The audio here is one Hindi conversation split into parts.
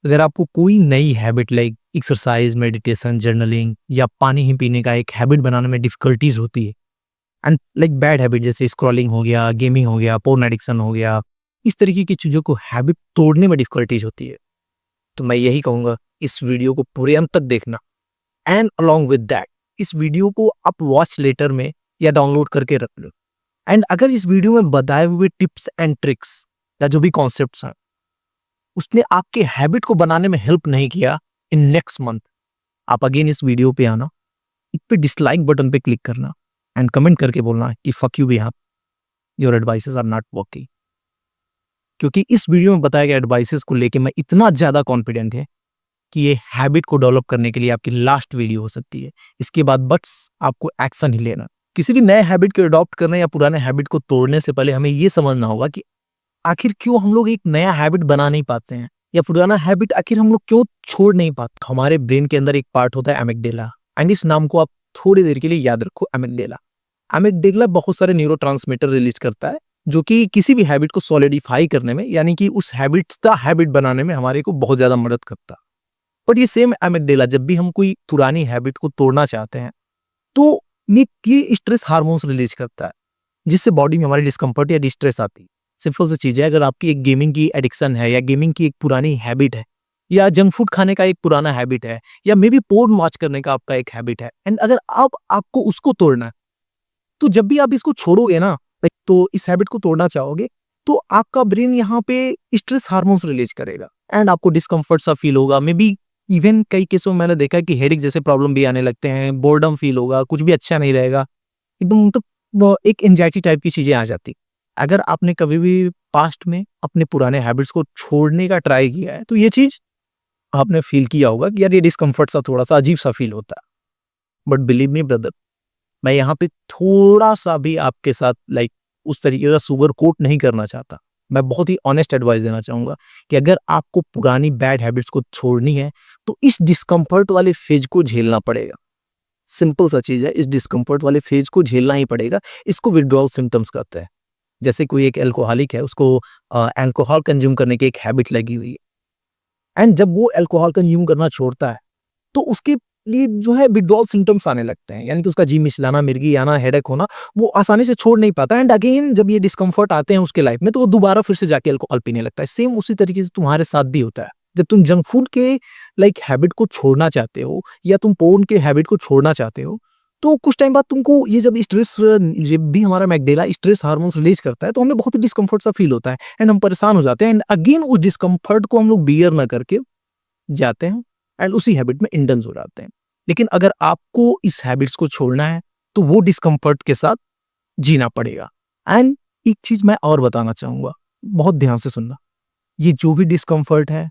अगर आपको कोई नई habit like exercise, meditation, journaling या पानी ही पीने का एक हैबिट बनाने में डिफिकल्टीज होती है एंड लाइक बैड हैबिट जैसे स्क्रॉलिंग हो गया, गेमिंग हो गया, पोर्न एडिक्शन हो गया, इस तरीके की चीज़ों को हैबिट तोड़ने में डिफिकल्टीज होती है, तो मैं यही कहूँगा इस वीडियो को पूरे अंत तक देखना एंड अलोंग विद दैट इस वीडियो को आप वॉच लेटर में या डाउनलोड करके रख लो। एंड अगर इस वीडियो में बताए हुए टिप्स एंड ट्रिक्स या जो भी कॉन्सेप्ट्स हैं उसने आपके हैबिट को बनाने में हेल्प नहीं किया इन नेक्स्ट मंथ, आप अगेन इस वीडियो पे आना, इस पे डिसलाइक बटन पे क्लिक करना एंड कमेंट करके बोलना कि fuck you behalf, your advices are not working. क्योंकि इस वीडियो में बताए गए एडवाइसेस को लेके मैं इतना ज्यादा कॉन्फिडेंट है कि ये हैबिट को डेवलप करने के लिए आपकी लास्ट वीडियो हो सकती है। इसके बाद बस आपको एक्शन ही लेना। किसी भी नए हैबिट को अडॉप्ट करने या पुराने हैबिट को तोड़ने से पहले हमें ये समझना होगा कि आखिर क्यों हम लोग एक नया हैबिट बना नहीं पाते हैं या पुराना हैबिट आखिर हम लोग क्यों छोड़ नहीं पाते। हमारे ब्रेन के अंदर एक पार्ट होता है एमिगडाला, एंड इस नाम को आप थोड़ी देर के लिए याद रखो, एमिगडाला। एमिगडाला बहुत सारे न्यूरोट्रांसमीटर रिलीज करता है जो कि किसी भी हैबिट को सॉलिडिफाई करने में यानी कि उस हैबिट का हैबिट बनाने में हमारे को बहुत ज्यादा मदद करता है। बट ये सेम एमिगडाला जब भी हम कोई पुरानी हैबिट को तोड़ना चाहते हैं तो ये स्ट्रेस हार्मोन्स रिलीज करता है जिससे बॉडी में हमारी डिस्कम्फर्ट या डिस्ट्रेस आती है। सिंपल सी चीज है, अगर आपकी एक गेमिंग की एडिक्शन है या गेमिंग की एक पुरानी हैबिट है या जंक फूड खाने का एक पुराना हैबिट है या मे बी पोर्न वॉच करने का आपका एक हैबिट है, एंड अगर आपको उसको तोड़ना है तो जब भी आप इसको छोड़ोगे ना, तो इस हैबिट को तोड़ना चाहोगे तो आपका ब्रेन यहाँ पे स्ट्रेस हार्मोन्स रिलीज करेगा एंड आपको डिस्कम्फर्ट सा फील होगा। मे बी इवन कई केसों में मैंने देखा है कि हेडेक जैसे प्रॉब्लम भी आने लगते हैं, बोर्डम फील होगा, कुछ भी अच्छा नहीं रहेगा, एकदम मतलब वो एक एंजाइटी टाइप की चीजें आ जाती। अगर आपने कभी भी पास्ट में अपने पुराने हैबिट्स को छोड़ने का ट्राई किया है तो ये चीज आपने फील किया होगा कि यार ये डिस्कम्फर्ट सा थोड़ा सा अजीब सा फील होता है। बट बिलीव मी ब्रदर, मैं यहाँ पे थोड़ा सा भी आपके साथ लाइक उस तरीके का सुगर कोट नहीं करना चाहता। मैं बहुत ही ऑनेस्ट एडवाइस देना चाहूंगा कि अगर आपको पुरानी बैड हैबिट्स को छोड़नी है तो इस डिस्कम्फर्ट वाले फेज को झेलना पड़ेगा। सिंपल सा चीज है, इस डिस्कम्फर्ट वाले फेज को झेलना ही पड़ेगा। इसको विड्रॉल सिम्टम्स कहते हैं। जैसे कोई एक एल्कोहलिक है, उसको अल्कोहल कंज्यूम करने की एक हैबिट लगी हुई है एंड जब वो अल्कोहल कंज्यूम करना छोड़ता है तो उसके लिए जो है विड्रॉल सिम्टम्स आने लगते हैं, यानी कि उसका जी मिचलाना, मिर्गी आना, हेडेक होना, वो आसानी से छोड़ नहीं पाता। एंड अगेन जब ये डिस्कम्फर्ट आते हैं उसके लाइफ में तो वो दोबारा फिर से जाके अल्कोहल पीने लगता है। सेम उसी तरीके से तुम्हारे साथ भी होता है। जब तुम जंक फूड के लाइक हैबिट को छोड़ना चाहते हो या तुम पोर्न के हैबिट को छोड़ना चाहते हो तो कुछ टाइम बाद तुमको ये जब स्ट्रेस, जब भी हमारा मैगडेला स्ट्रेस हार्मोन्स रिलीज करता है तो हमें बहुत ही डिस्कम्फर्ट सा फील होता है एंड हम परेशान हो जाते हैं एंड अगेन उस डिस्कम्फर्ट को हम लोग बियर ना करके जाते हैं एंड उसी हैबिट में इंडल्ज हो जाते हैं। लेकिन अगर आपको इस हैबिट्स को छोड़ना है तो वो डिस्कम्फर्ट के साथ जीना पड़ेगा। एंड एक चीज मैं और बताना चाहूंगा, बहुत ध्यान से सुनना, ये जो भी डिस्कम्फर्ट है,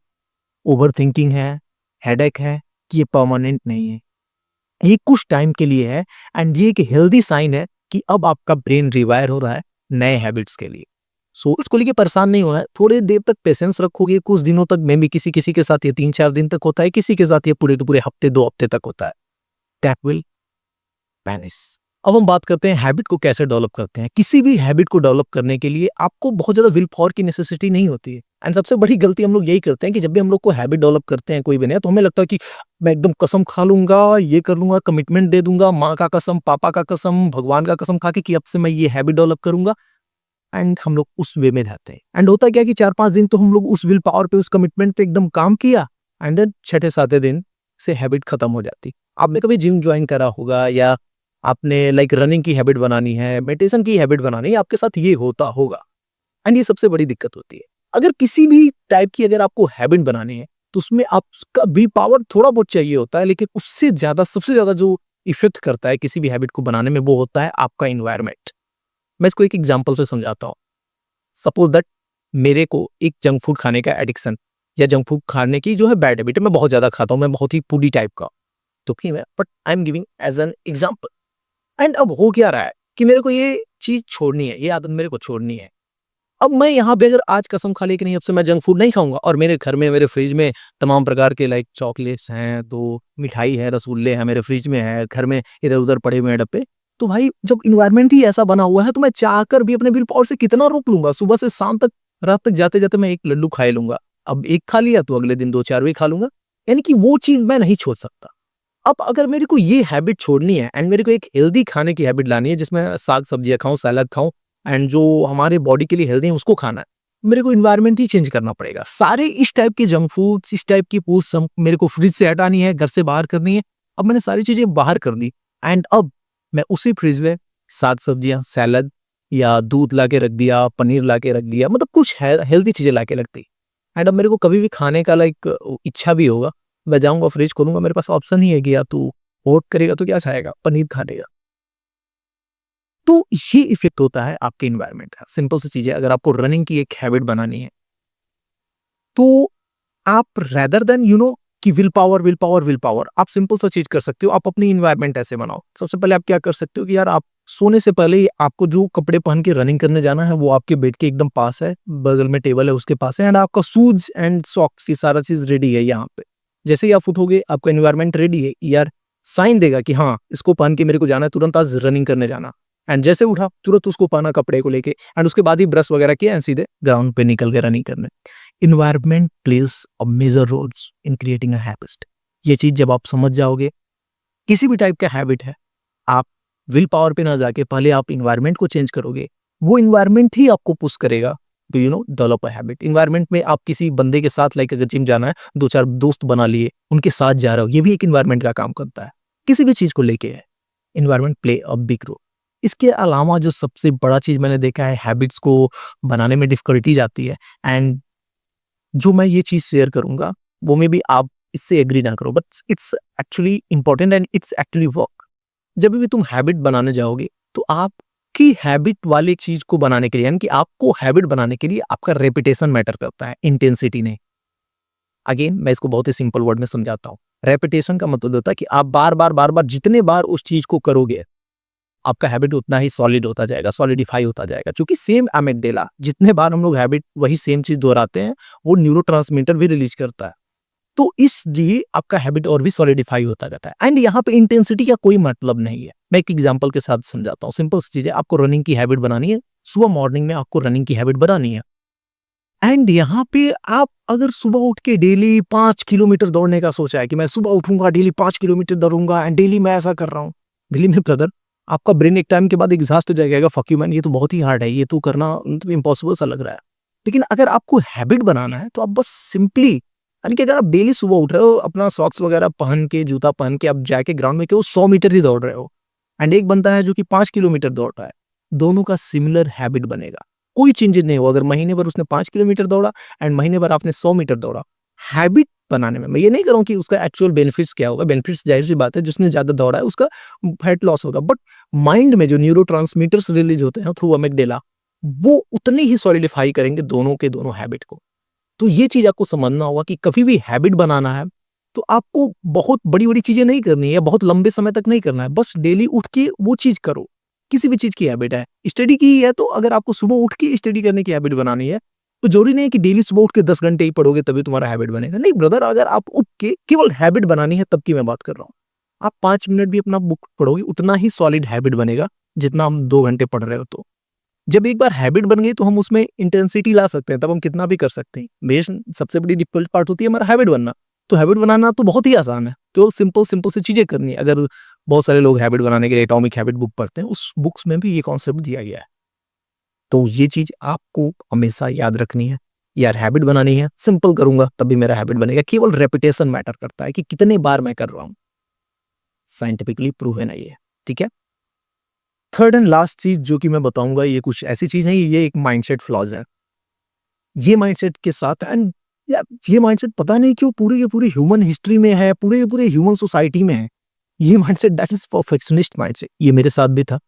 ओवर थिंकिंग है, हेडेक है, ये परमानेंट नहीं है, ये कुछ टाइम के लिए है एंड ये एक हेल्दी साइन है कि अब आपका ब्रेन रिवायर हो रहा है नए हैबिट्स के लिए। सो इसको लेके परेशान नहीं होना है, थोड़ी देर तक पेशेंस रखोगे, कुछ दिनों तक, में भी किसी किसी के साथ ये 3-4 दिन तक होता है, किसी के साथ ये पूरे के पूरे हफ्ते 2 हफ्ते तक होता है। That will vanish. अब हम बात करते हैं हैबिट को कैसे डेवलप करते हैं। किसी भी हैबिट को डेवलप करने के लिए आपको बहुत ज्यादा विल पावर की नेसेसिटी नहीं होती है। एंड सबसे बड़ी गलती हम लोग यही करते हैं कि जब भी हम लोग को हैबिट डेवलप करते हैं कोई भी नया, तो हमें लगता है कि मैं एकदम कसम खा लूंगा, ये कर लूंगा, कमिटमेंट दे दूंगा, माँ का कसम, पापा का कसम, भगवान का कसम खा के कि अब से मैं ये हैबिट डेवलप करूंगा। एंड हम लोग उस वे में रहते हैं एंड होता क्या कि 4-5 दिन तो हम लोग उस विल पावर पे, उस कमिटमेंट पे एकदम काम किया एंड देन 6-7 दिन से हैबिट खत्म हो जाती। आपने कभी जिम ज्वाइन करा होगा या आपने लाइक रनिंग की हैबिट बनानी है, मेडिटेशन की हैबिट बनानी है, आपके साथ ये होता होगा एंड ये सबसे बड़ी दिक्कत होती है। अगर किसी भी टाइप की अगर आपको हैबिट बनानी है तो उसमें आपका विल पावर थोड़ा बहुत चाहिए होता है, लेकिन उससे ज्यादा, सबसे ज्यादा जो इफेक्ट करता है किसी भी हैबिट को बनाने में वो होता है आपका इन्वायरमेंट। मैं इसको एक एग्जांपल से समझाता हूँ। सपोज दैट मेरे को एक जंक फूड खाने का एडिक्शन या जंक फूड खाने की जो है बैड हैबिट है, मैं बहुत ज्यादा खाता हूँ, मैं बहुत ही फूडी टाइप का दुखी मैं, but I am giving as an example. And अब हो क्या रहा है कि मेरे को ये चीज छोड़नी है, ये आदत मेरे को छोड़नी है। अब मैं यहाँ पे अगर आज कसम खा ली कि नहीं अब से मैं जंक फूड नहीं खाऊंगा, और मेरे घर में, मेरे फ्रिज में तमाम प्रकार के लाइक चॉकलेट्स हैं, तो मिठाई है, रसगुल्ले हैं, मेरे फ्रिज में है, घर में इधर उधर पड़े हुए हैं डब्बे, तो भाई जब इन्वायरमेंट ही ऐसा बना हुआ है तो मैं चाहकर भी अपने विल पावर से कितना रोक लूंगा। सुबह से शाम तक, रात तक जाते जाते मैं एक लड्डू खा लूंगा, अब एक खा लिया तो अगले दिन 2-4 भी खा लूँगा, यानी कि वो चीज़ मैं नहीं छोड़ सकता। अब अगर मेरे को ये हैबिट छोड़नी है एंड मेरे को एक हेल्दी खाने की हैबिट लानी है जिसमें साग-सब्जियाँ खाऊँ, सैलड खाऊँ एंड जो हमारे बॉडी के लिए हेल्दी है उसको खाना है, मेरे को एनवायरनमेंट ही चेंज करना पड़ेगा। सारे इस टाइप के जंक फूड्स, इस टाइप की फूड्स सब मेरे को फ्रिज से हटानी है, घर से बाहर करनी है। अब मैंने सारी चीज़ें बाहर कर दी एंड अब मैं उसी फ्रिज में साग-सब्जियाँ, सैलड या दूध लाके रख दिया, पनीर लाके रख दिया, मतलब कुछ हेल्दी चीज़ें लाके रख दी। एंड अब मेरे को कभी भी खाने का इच्छा भी होगा, मैं जाऊँगा फ्रिज खोलूँगा, मेरे पास ऑप्शन ही है कि या तू होट करेगा तो क्या खाएगा? पनीर खा लेगा। तो ये इफ़ेक्ट होता है आपके एनवायरनमेंट का। सिंपल सी चीज़ है, अगर आपको रनिंग की एक हैबिट बनानी है, तो आप रेदर देन कि विल पावर आप सिंपल सा चीज़ कर सकते हो, आप अपनी एनवायरनमेंट ऐसे बनाओ। सबसे पहले आप क्या कर सकते हो कि यार आप सोने से पहले ही आपको जो कपड़े पहन के रनिंग करने जाना है, वो आपके बेड के एकदम पास है, बगल में टेबल है उसके पास है एंड आपका शूज़ एंड सॉक्स ये सारा चीज़ रेडी है यहाँ पे। जैसे ही आप उठोगे, आपका एनवायरनमेंट रेडी है, यार साइन देगा कि हाँ, इसको पहन के मेरे को जाना है, तुरंत आज रनिंग करने जाना। एंड जैसे उठा, तुरंत उसको पहना कपड़े को लेके एंड उसके बाद ही ब्रश वगैरह किया एंड सीधे ग्राउंड पे निकल गए रनिंग करने। Environment plays a major roles in creating a habit. ये चीज़ जब आप समझ जाओगे, किसी भी टाइप का हैबिट है, आप विल पावर पे ना जाके पहले आप एनवायरनमेंट को चेंज करोगे, वो एनवायरनमेंट ही आपको पुश करेगा to develop a habit. Environment में आप किसी बंदे के साथ लाइक अगर जिम जाना है, 2-4 दोस्त बना लिए, उनके साथ जा रहे हो, ये भी एक एनवायरनमेंट का काम करता है। किसी भी चीज़ को लेके है, environment play a big role. इसके अलावा जो सबसे बड़ा चीज़ मैंने देखा है हैबिट्स को बनाने में डिफ़िकल्टीज़ आती है एंड जो मैं ये चीज़ शेयर करूँगा, वो में भी आप इससे एग्री ना करो, but it's actually important and it's actually work. जब भी तुम हैबिट बनाने जाओगे, तो आपकी हैबिट वाली चीज़ को बनाने के लिए यानी कि आपको हैबिट बनाने के लिए आपका रेपुटेशन मैटर करता है, इंटेंसिटी नहीं। अगेन मैं इसको बहुत ही सिंपल वर्ड में समझाता हूँ। रेपुटेशन का मतलब होता है कि आप बार-बार जितने बार उस चीज़ को करोगे, आपका हैबिट उतना ही सॉलिड होता जाएगा, सॉलिडिफाई होता जाएगा। क्योंकि सेम अमिगडाला जितने बार हम लोग हैबिट वही सेम चीज़ दोहराते हैं, वो न्यूरोट्रांसमीटर भी रिलीज़ करता है। तो इसलिए आपका हैबिट और भी सॉलिडिफाई होता रहता है एंड यहाँ पे इंटेंसिटी का कोई मतलब नहीं है। मैं एक एग्जांपल के साथ समझाता हूँ। सिंपल सी चीज़ है, आपको रनिंग की हैबिट बनानी है, सुबह मॉर्निंग में आपको रनिंग की हैबिट बनानी है एंड यहाँ पे आप अगर सुबह उठ के डेली 5 किलोमीटर दौड़ने का सोचा है कि मैं सुबह उठूँगा, डेली 5 किलोमीटर दौड़ूँगा एंड डेली मैं ऐसा कर रहा हूँ। बिलीव मी ब्रदर, आपका ब्रेन एक टाइम के बाद एग्ज़ॉस्ट हो जाएगा, फक यू मैन, ये तो बहुत ही हार्ड है, ये तो करना मतलब इम्पॉसिबल सा लग रहा है। लेकिन अगर आपको हैबिट बनाना है, तो आप बस सिंपली यानी कि अगर आप डेली सुबह उठ रहे हो, अपना सॉक्स वगैरह पहन के, जूता पहन के आप जाके ग्राउंड में केवल 100 मीटर ही दौड़ रहे हो एंड एक बंदा है जो कि 5 किलोमीटर दौड़ रहा है, दोनों का सिमिलर हैबिट बनेगा। कोई चेंजेस नहीं हुआ। अगर महीने भर उसने 5 किलोमीटर दौड़ा एंड महीने भर आपने 100 मीटर दौड़ा, हैबिट बनाने में मैं ये नहीं कह रहा हूँ कि उसका एक्चुअल बेनिफिट्स क्या होगा। बेनिफिट्स ज़ाहिर-सी बात है, जिसने ज़्यादा दौड़ा है उसका फैट लॉस होगा, बट माइंड में जो न्यूरोट्रांसमीटर्स रिलीज़ होते हैं थ्रू अमिगडाला, वो उतने ही सॉलिडिफाई करेंगे दोनों के दोनों हैबिट को। तो ये चीज़ आपको समझना होगा कि कभी भी हैबिट बनाना है, तो आपको बहुत बड़ी-बड़ी चीज़ें नहीं करनी है, बहुत लंबे समय तक नहीं करना है, बस डेली उठ के वो चीज़ करो। किसी भी चीज़ की हैबिट है, स्टडी की है तो अगर आपको सुबह उठ के स्टडी करने की हैबिट बनानी है, तो ज़रूरी नहीं है कि डेली सुबह उठ के 10 घंटे ही पढ़ोगे तभी तुम्हारा हैबिट बनेगा। नहीं ब्रदर, अगर आप उठ के केवल हैबिट बनानी है तब की मैं बात कर रहा हूँ। आप 5 मिनट भी अपना बुक पढ़ोगे, उतना ही सॉलिड हैबिट बनेगा, जितना हम 2 घंटे पढ़ रहे हो तो। जब एक बार हैबिट बन गई तो हम उसमें इंटेंसिटी ला सकते हैं, तब हम कितना भी कर सकते हैं। सबसे बड़ी डिफिकल्ट पार्ट होती है हमारा हैबिट बनना। तो हैबिट बनाना तो बहुत ही आसान है, तो सिंपल सिंपल सी चीज़ें करनी है। अगर बहुत सारे लोग हैबिट बनाने के लिए एटॉमिक हैबिट बुक पढ़ते हैं, उस बुक्स में भी ये कॉन्सेप्ट दिया गया है। तो ये चीज़ आपको हमेशा याद रखनी है। यार हैबिट बनानी है, सिंपल करूँगा तब भी मेरा हैबिट बनेगा। केवल रेपिटेशन मैटर करता है कि कितने बार मैं कर रहा हूँ। साइंटिफिकली प्रूवन है ये, ठीक है? थर्ड एंड लास्ट चीज़ जो कि मैं बताऊँगा, ये कुछ ऐसी चीज़ नहीं, ये एक माइंडसेट फ्लॉज़ है। ये माइंडसेट के साथ एंड या ये माइंडसेट पता नहीं क्यों पूरी की पूरी ह्यूमन हिस्ट्री में है, पूरे के पूरे ह्यूमन सोसाइटी में है। ये mindset that is perfectionist mindset. ये मेरे साथ भी था।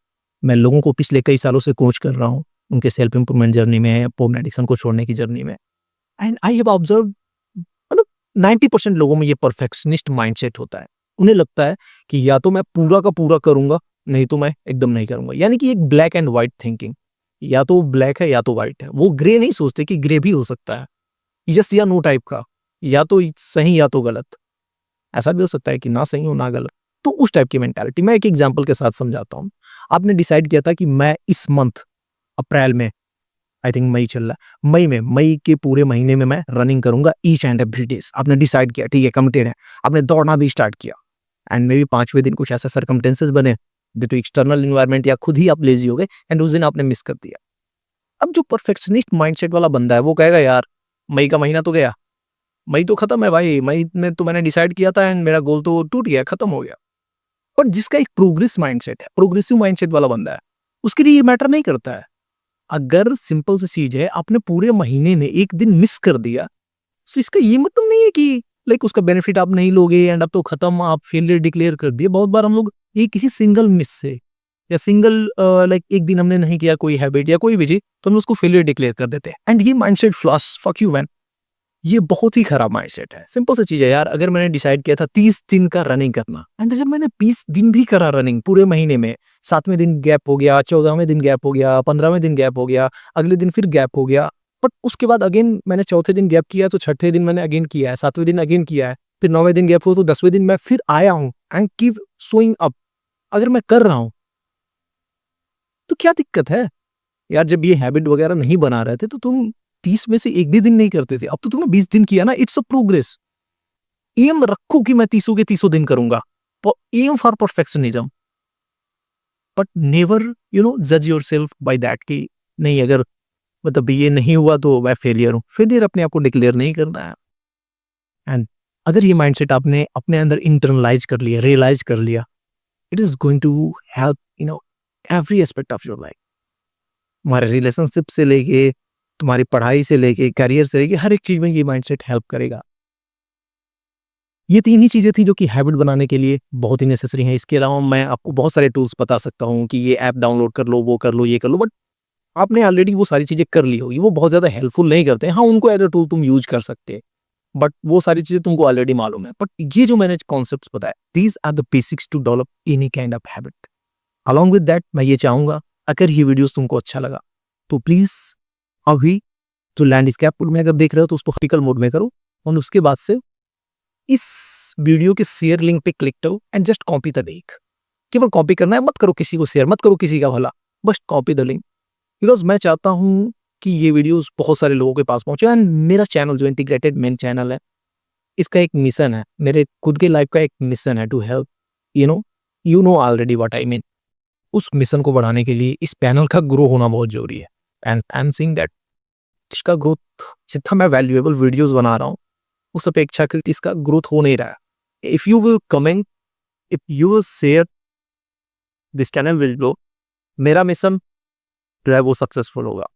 मैं लोगों को पिछले कई सालों से कोच कर रहा हूँ, उनके सेल्फ इंप्रूवमेंट जर्नी में, पोर्न एडिक्शन को छोड़ने की जर्नी में एंड आई हैव ऑब्जर्व्ड मतलब 90% लोगों में ये परफेक्शनिस्ट माइंडसेट होता है। उन्हें लगता है कि या तो मैं पूरा का पूरा करूँगा, नहीं तो मैं एकदम नहीं करूँगा। यानी कि एक ब्लैक एंड व्हाइट थिंकिंग, या तो ब्लैक है या तो व्हाइट है। वो ग्रे नहीं सोचते कि ग्रे भी हो सकता है। यस या नो टाइप का, या तो सही या तो गलत। ऐसा भी हो सकता है कि ना सही हो ना गलत। तो उस टाइप की मेंटालिटी मैं एक एग्जांपल के साथ समझाता हूँ। आपने डिसाइड किया था कि मैं इस मंथ अप्रैल में आई थिंक मई चल रहा है, मई के पूरे महीने में मैं रनिंग करूंगा ईच एंड एवरी डेज। आपने डिसाइड किया, ठीक है, कमिटेड है, आपने दौड़ना भी स्टार्ट किया, एंड मे बी 5वें दिन कुछ ऐसा सर्कमटेंसेस बने ड्यू टू एक्सटर्नल इन्वायरमेंट, या खुद ही आप लेजी हो गए एंड उस दिन आपने मिस कर दिया। अब जो परफेक्शनिस्ट माइंडसेट वाला बंदा है वो कहेगा यार मई का महीना तो गया, मई तो खत्म है भाई, मई में तो मैंने डिसाइड किया था एंड मेरा गोल तो टूट गया, खत्म हो गया। और जिसका एक प्रोग्रेस माइंडसेट है, प्रोग्रेसिव माइंडसेट वाला बंदा है, उसके लिए ये मैटर नहीं करता है। अगर सिंपल सी चीज है, आपने पूरे महीने में एक दिन मिस कर दिया, तो इसका ये मतलब नहीं है कि लाइक उसका बेनिफिट आप नहीं लोगे एंड अब तो खत्म, आप फेलियर डिक्लेयर कर दिए। बहुत बार हम लोग ये किसी सिंगल मिस से या सिंगल लाइक एक दिन हमने नहीं किया कोई हैबिट या कोई भी चीज, तो हम उसको फेलियर डिक्लेयर कर देते हैं। एंड ये mindset floss, fuck you man, ये बहुत ही खराब माइंडसेट है। सिंपल सी चीज है यार, अगर मैंने डिसाइड किया था 30 दिन का रनिंग करना, एंड जब मैंने 20 दिन भी करा रनिंग पूरे महीने में, 7वें दिन गैप हो गया, 14वें दिन गैप हो गया, 15वें दिन गैप हो गया, अगले दिन फिर गैप हो गया, बट उसके बाद अगेन मैंने चौथे दिन गैप किया, तो छठे दिन मैंने अगेन किया है, 7वें दिन अगेन किया है, फिर 9वें दिन गैप हो, तो 10वें दिन मैं फिर आया हूँ एंड कीप शोइंग अप। अगर मैं कर रहा हूँ तो क्या दिक्कत है यार? जब ये हैबिट वगैरह नहीं बना रहे थे तो तुम 30 में से एक भी दिन नहीं करते थे, अब तो तुमने 20 दिन किया ना, इट्स अ प्रोग्रेस। एम रखो कि मैं 30 के 30 दिन करूंगा, aim for perfectionism, but never जज योरसेल्फ बाय दैट कि नहीं, अगर मतलब ये नहीं हुआ तो मैं फेलियर हूं। फेलियर अपने आप को डिक्लेयर नहीं करना है। एंड अगर ये माइंडसेट आपने अपने अंदर इंटरनलाइज कर लिया, रियलाइज कर लिया, it is going to help every aspect of your life. तुम्हारे रिलेशनशिप से लेके, तुम्हारी पढ़ाई से लेके, करियर से लेके, हर एक चीज में ये माइंडसेट हेल्प करेगा। ये 3 ही चीजें थी जो कि हैबिट बनाने के लिए बहुत ही नेसेसरी हैं। इसके अलावा मैं आपको बहुत सारे टूल्स बता सकता हूँ कि ये ऐप डाउनलोड कर लो, वो कर लो, ये कर लो, बट आपने ऑलरेडी वो सारी चीजें कर ली होगी, वो बहुत ज्यादा हेल्पफुल नहीं करते हैं। हाँ, उनको एज अ टूल तुम यूज कर सकते हैं, बट वो सारी चीजें तुमको ऑलरेडी मालूम है। बट ये जो मैंने कॉन्सेप्ट्स बताया, these are the basics to develop any kind of habit. Along with that मैं ये चाहूंगा, अगर ये वीडियोस तुमको अच्छा लगा तो प्लीज अभी जो लैंडस्केप में अगर देख रहे हो तो उसको वर्टिकल मोड में करो, और उसके बाद से इस वीडियो के शेयर लिंक पे क्लिक करो and just copy the link. केवल कॉपी करना है, मत करो किसी को शेयर, मत करो किसी का भला, बस कॉपी द लिंक। बिकॉज मैं चाहता हूँ कि ये वीडियोस बहुत सारे लोगों के पास पहुंचे। एंड मेरा चैनल जो इंटीग्रेटेड मेन चैनल है, इसका एक मिशन है, मेरे खुद के लाइफ का एक मिशन है to help you know already what I mean. उस मिशन को बढ़ाने के लिए इस पैनल का ग्रो होना बहुत जरूरी है। And I am seeing that इसका ग्रोथ, जितना मैं वैल्यूएबल वीडियोस बना रहा हूँ, उस अपेक्षाकृत इसका ग्रोथ हो नहीं रहा है। If you will comment, if you will share, this channel will grow. मेरा मिशन जो है वो सक्सेसफुल होगा।